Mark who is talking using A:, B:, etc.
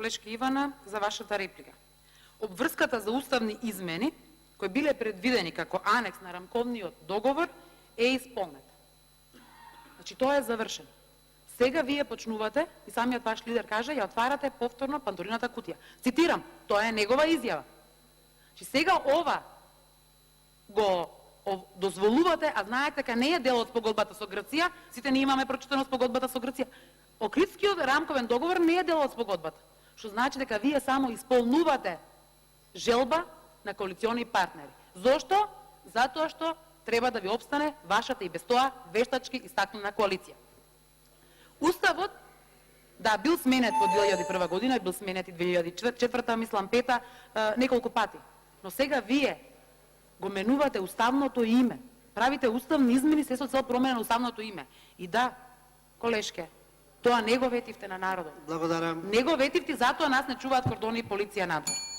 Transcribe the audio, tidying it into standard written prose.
A: колешка Ивана, за вашата реплика. Обврската за уставни измени, кои биле предвидени како анекс на рамковниот договор, е исполнета. Значи, тоа е завршено. Сега вие почнувате, и самиот ваш лидер каже, ја отварате повторно Пандорината кутија. Цитирам, тоа е негова изјава. Значи, сега ова го дозволувате, а знаете дека не е дел од спогодбата со Грција, сите ние имаме прочитано спогодбата со Грција. Охридскиот рамковен договор не е дел од спогодбата, што значи дека вие само исполнувате желба на коалициони партнери. Зошто? Затоа што треба да ви опстане вашата и без тоа вештачки истакнена коалиција. Уставот, да, бил сменет во 2001 година, бил сменет и 2004, мислам 5, неколку пати. Но сега вие го менувате уставното име. Правите уставни измени се со цел промена на уставното име. И да, колешке, тоа не го ветивте на народот.
B: Благодарам.
A: Не го ветивте, затоа нас не чуваат кордони и полиција надвор.